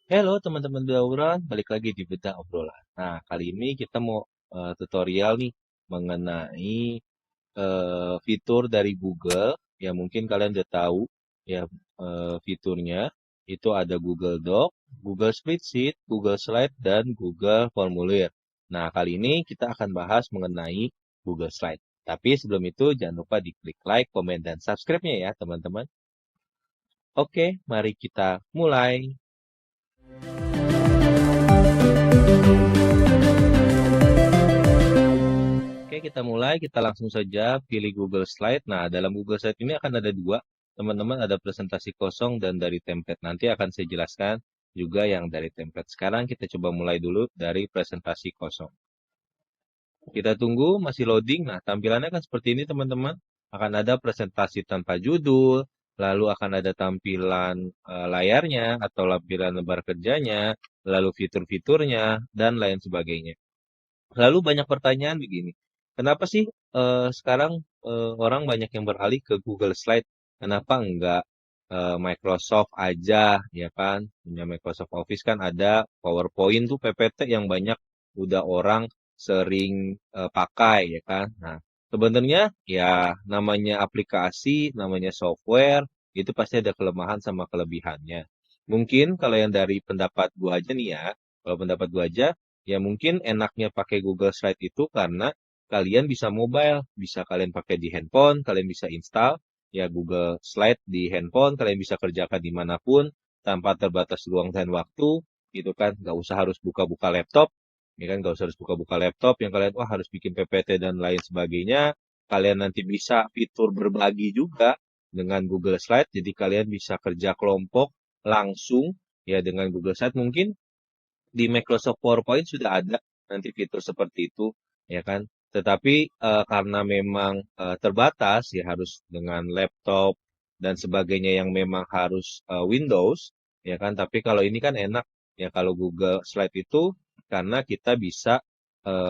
Halo teman-teman Dauran, balik lagi di Bedah Obrolan. Nah, kali ini kita mau tutorial nih mengenai fitur dari Google. Ya mungkin kalian udah tahu ya fiturnya. Itu ada Google Doc, Google Spreadsheet, Google Slide, dan Google Formulir. Nah, kali ini kita akan bahas mengenai Google Slide. Tapi sebelum itu jangan lupa diklik like, komen, dan subscribe-nya ya teman-teman. Oke, mari kita mulai. Oke, kita mulai. Kita langsung saja pilih Google Slide. Nah, dalam Google Slide ini akan ada dua. Teman-teman ada presentasi kosong dan dari template. Nanti akan saya jelaskan juga yang dari template. Sekarang kita coba mulai dulu dari presentasi kosong. Kita tunggu masih loading. Nah, tampilannya kan seperti ini teman-teman. Akan ada presentasi tanpa judul, lalu akan ada tampilan layarnya atau lampiran lembar kerjanya, lalu fitur-fiturnya, dan lain sebagainya. Lalu banyak pertanyaan begini, kenapa sih sekarang orang banyak yang beralih ke Google Slide? Kenapa enggak Microsoft aja, ya kan? Punya Microsoft Office kan ada PowerPoint tuh PPT yang banyak udah orang sering pakai, ya kan? Nah, sebenarnya ya namanya aplikasi, namanya software, itu pasti ada kelemahan sama kelebihannya. Mungkin kalau yang dari pendapat gua aja nih ya, kalau pendapat gua aja, ya mungkin enaknya pakai Google Slide itu karena kalian bisa mobile, bisa kalian pakai di handphone, kalian bisa install ya Google Slide di handphone, kalian bisa kerjakan dimanapun tanpa terbatas ruang dan waktu, gitu kan? Nggak usah harus buka-buka laptop, ya kan? Nggak usah harus buka-buka laptop yang kalian wah harus bikin PPT dan lain sebagainya. Kalian nanti bisa fitur berbagi juga dengan Google Slide, jadi kalian bisa kerja kelompok langsung ya dengan Google Slide mungkin di Microsoft PowerPoint sudah ada nanti fitur seperti itu, ya kan? Tetapi karena memang terbatas, ya harus dengan laptop dan sebagainya yang memang harus Windows, ya kan? Tapi kalau ini kan enak, ya kalau Google Slide itu karena kita bisa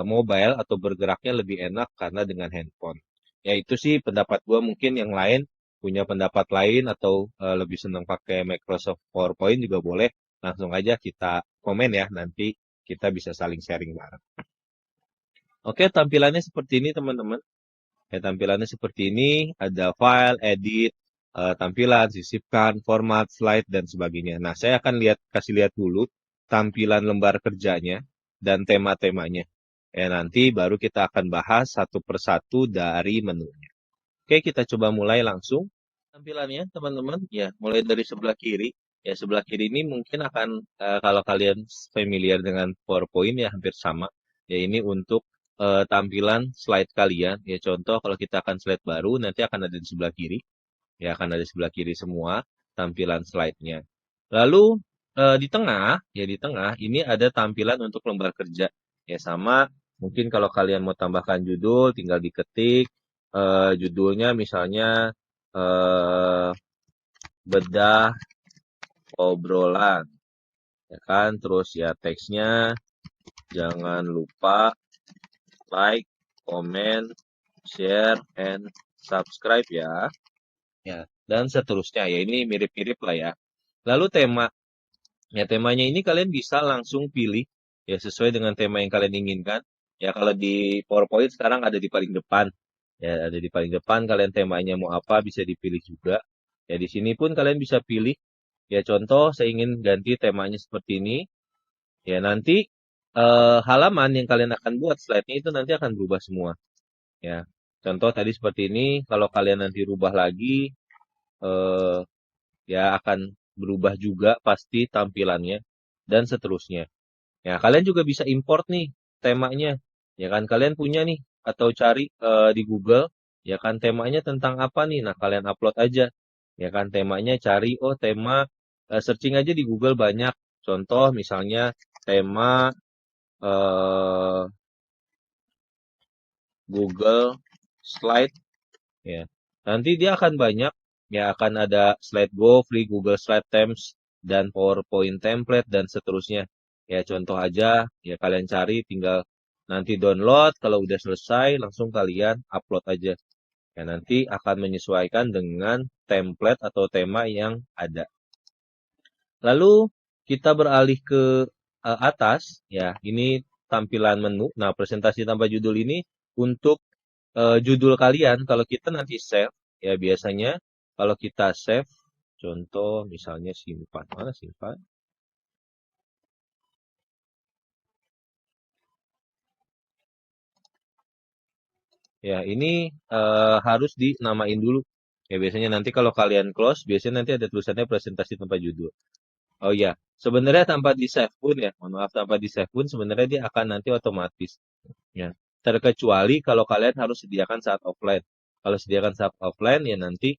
mobile atau bergeraknya lebih enak karena dengan handphone. Ya itu sih pendapat gua mungkin yang lain punya pendapat lain atau lebih senang pakai Microsoft PowerPoint juga boleh langsung aja kita komen ya, nanti kita bisa saling sharing bareng. Oke, tampilannya seperti ini teman-teman. Ya, tampilannya seperti ini, ada file, edit, tampilan, sisipkan, format, slide, dan sebagainya. Nah, saya akan kasih lihat dulu tampilan lembar kerjanya dan tema-temanya. Ya, nanti baru kita akan bahas satu persatu dari menunya. Oke, kita coba mulai langsung. Tampilannya, teman-teman, ya, mulai dari sebelah kiri. Ya, sebelah kiri ini mungkin akan, kalau kalian familiar dengan PowerPoint, ya hampir sama. Ya, ini untuk tampilan slide kalian. Ya, contoh kalau kita akan slide baru, nanti akan ada di sebelah kiri. Ya, akan ada di sebelah kiri semua tampilan slide-nya. Lalu, di tengah, ya di tengah, ini ada tampilan untuk lembar kerja. Ya, sama, mungkin kalau kalian mau tambahkan judul, tinggal diketik. Judulnya misalnya eh, bedah obrolan, ya kan? Terus ya teksnya jangan lupa like, comment, share, and subscribe ya. Ya, dan seterusnya. Ya ini mirip-mirip lah ya. Lalu tema, ya temanya ini kalian bisa langsung pilih ya sesuai dengan tema yang kalian inginkan. Ya kalau di PowerPoint sekarang ada di paling depan. Ya ada di paling depan kalian temanya mau apa bisa dipilih juga. Ya di sini pun kalian bisa pilih. Ya contoh saya ingin ganti temanya seperti ini. Ya nanti halaman yang kalian akan buat slide-nya itu nanti akan berubah semua. Ya contoh tadi seperti ini. Kalau kalian nanti rubah lagi, eh, ya akan berubah juga pasti tampilannya dan seterusnya. Ya kalian juga bisa import nih temanya. Ya kan kalian punya nih atau cari di Google. Ya kan temanya tentang apa nih? Nah kalian upload aja. Ya kan temanya cari oh tema searching aja di Google banyak. Contoh misalnya tema eh, Google Slide ya. Nanti dia akan banyak ya akan ada Slide Go, Free Google Slide Themes dan PowerPoint template dan seterusnya. Ya contoh aja ya kalian cari tinggal nanti download kalau udah selesai langsung kalian upload aja. Ya nanti akan menyesuaikan dengan template atau tema yang ada. Lalu kita beralih ke atas, ya, ini tampilan menu. Nah, presentasi tanpa judul ini untuk judul kalian. Kalau kita nanti save, ya biasanya kalau kita save, contoh misalnya simpan, mana simpan? Ya, ini harus dinamain dulu. Ya, biasanya nanti kalau kalian close, biasanya nanti ada tulisannya presentasi tanpa judul. Oh ya, sebenarnya tanpa di save pun ya, mohon maaf tanpa di save pun sebenarnya dia akan nanti otomatis. Ya, terkecuali kalau kalian harus sediakan saat offline. Kalau sediakan saat offline ya nanti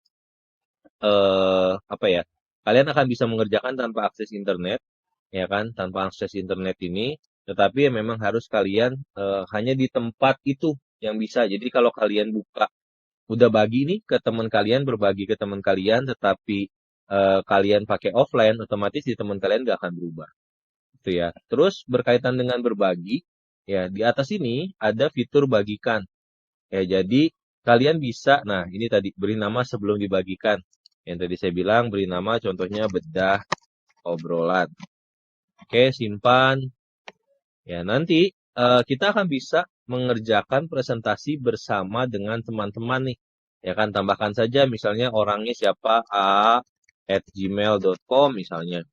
apa ya? Kalian akan bisa mengerjakan tanpa akses internet, ya kan? Tanpa akses internet ini, tetapi ya memang harus kalian hanya di tempat itu yang bisa. Jadi kalau kalian buka udah bagi nih ke teman kalian, berbagi ke teman kalian, tetapi kalian pakai offline, otomatis di teman kalian nggak akan berubah. Itu ya. Terus berkaitan dengan berbagi, ya di atas ini ada fitur bagikan. Ya, jadi kalian bisa, nah ini tadi beri nama sebelum dibagikan. Yang tadi saya bilang beri nama contohnya bedah obrolan. Oke, simpan. Ya, nanti kita akan bisa mengerjakan presentasi bersama dengan teman-teman nih. Ya kan, tambahkan saja misalnya orangnya siapa, a@gmail.com misalnya.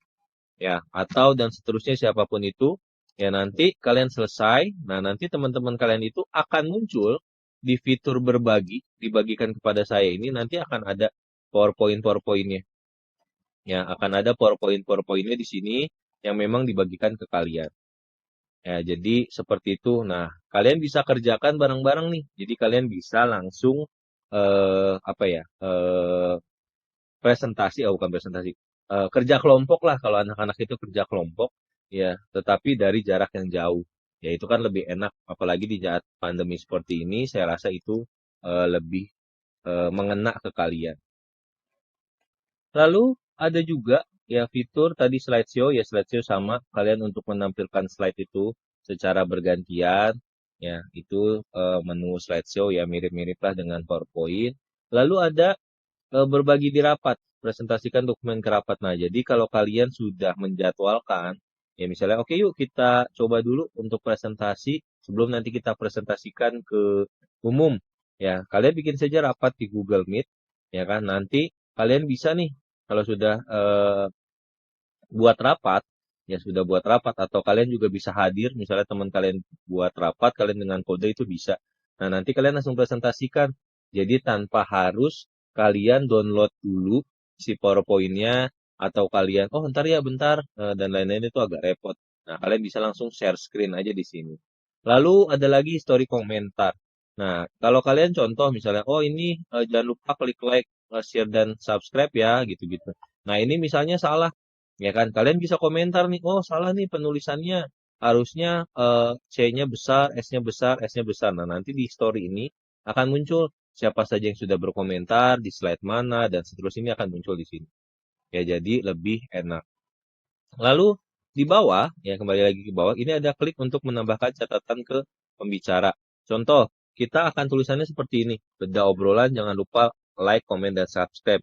Ya, atau dan seterusnya siapapun itu. Ya, nanti kalian selesai. Nah, nanti teman-teman kalian itu akan muncul di fitur berbagi, dibagikan kepada saya ini, nanti akan ada PowerPoint-PowerPointnya. Ya, akan ada PowerPoint-PowerPointnya di sini yang memang dibagikan ke kalian. Ya, jadi seperti itu. Nah, kalian bisa kerjakan bareng-bareng nih. Jadi kalian bisa langsung apa ya? Presentasi, oh bukan presentasi. Kerja kelompok lah kalau anak-anak itu kerja kelompok ya, tetapi dari jarak yang jauh. Ya, itu kan lebih enak apalagi di saat pandemi seperti ini, saya rasa itu lebih mengena ke kalian. Lalu ada juga ya fitur tadi slideshow, ya slideshow sama kalian untuk menampilkan slide itu secara bergantian, ya itu menu slideshow ya mirip-mirip lah dengan PowerPoint. Lalu ada berbagi di rapat, presentasikan dokumen ke rapat. Nah, jadi kalau kalian sudah menjadwalkan, ya misalnya oke yuk kita coba dulu untuk presentasi sebelum nanti kita presentasikan ke umum. Ya, kalian bikin saja rapat di Google Meet, ya kan? Nanti kalian bisa nih kalau sudah buat rapat, ya sudah buat rapat atau kalian juga bisa hadir, misalnya teman kalian buat rapat, kalian dengan kode itu bisa. Nah, nanti kalian langsung presentasikan. Jadi tanpa harus kalian download dulu si PowerPoint-nya atau kalian, oh ntar ya bentar, dan lain-lain itu agak repot. Nah, kalian bisa langsung share screen aja di sini. Lalu ada lagi histori komentar. Nah, kalau kalian contoh misalnya, oh ini jangan lupa klik like, share dan subscribe ya, gitu-gitu. Nah, ini misalnya salah. Ya kan, kalian bisa komentar nih, oh salah nih penulisannya, harusnya C-nya besar, S-nya besar, S-nya besar. Nah, nanti di story ini akan muncul siapa saja yang sudah berkomentar, di slide mana, dan seterusnya ini akan muncul di sini. Ya, jadi lebih enak. Lalu di bawah, ya kembali lagi ke bawah, ini ada klik untuk menambahkan catatan ke pembicara. Contoh, kita akan tulisannya seperti ini. Beda obrolan, jangan lupa like, komen, dan subscribe.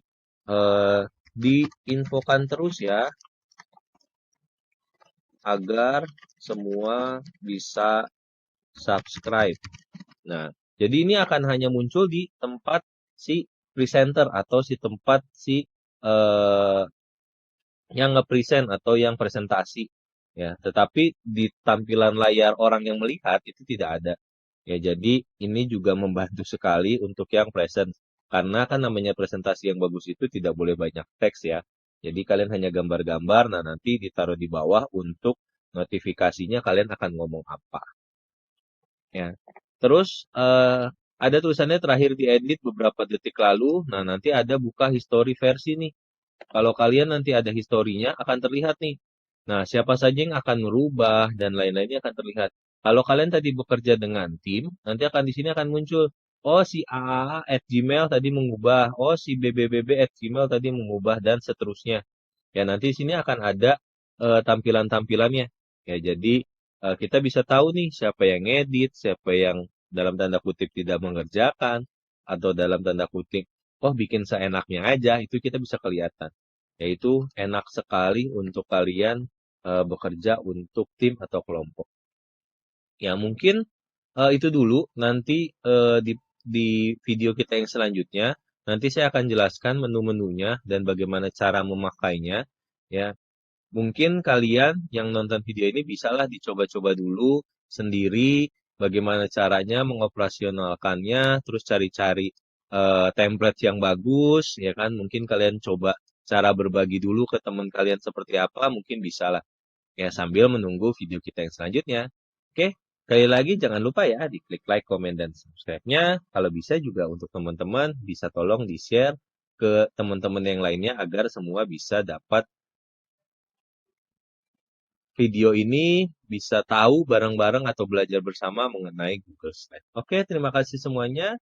Eh, diinfokan terus ya, agar semua bisa subscribe. Nah, jadi ini akan hanya muncul di tempat si presenter atau si tempat si eh, yang nge-present atau yang presentasi. Ya, tetapi di tampilan layar orang yang melihat itu tidak ada. Ya, jadi ini juga membantu sekali untuk yang present. Karena kan namanya presentasi yang bagus itu tidak boleh banyak teks ya. Jadi kalian hanya gambar-gambar, nah nanti ditaruh di bawah untuk notifikasinya kalian akan ngomong apa. Ya. Terus ada tulisannya terakhir diedit beberapa detik lalu. Nah, nanti ada buka history versi nih. Kalau kalian nanti ada historinya akan terlihat nih. Nah, siapa saja yang akan merubah dan lain-lainnya akan terlihat. Kalau kalian tadi bekerja dengan tim, nanti akan di sini akan muncul. Oh, si A at Gmail tadi mengubah. Oh, si BBBB at Gmail tadi mengubah dan seterusnya. Ya, nanti di sini akan ada tampilan-tampilannya. Ya, jadi kita bisa tahu nih siapa yang ngedit, siapa yang dalam tanda kutip tidak mengerjakan, atau dalam tanda kutip, oh bikin seenaknya aja, itu kita bisa kelihatan. Yaitu enak sekali untuk kalian bekerja untuk tim atau kelompok. Ya mungkin itu dulu. Nanti di video kita yang selanjutnya, nanti saya akan jelaskan menu-menunya dan bagaimana cara memakainya. Ya, mungkin kalian yang nonton video ini bisalah dicoba-coba dulu sendiri bagaimana caranya mengoperasionalkannya, terus cari-cari template yang bagus, ya kan? Mungkin kalian coba cara berbagi dulu ke teman kalian seperti apa, mungkin bisalah. Ya, sambil menunggu video kita yang selanjutnya. Oke, sekali lagi jangan lupa ya diklik like, komen, dan subscribe-nya. Kalau bisa juga untuk teman-teman bisa tolong di-share ke teman-teman yang lainnya agar semua bisa dapat video ini, bisa tahu bareng-bareng atau belajar bersama mengenai Google Slide. Oke, terima kasih semuanya.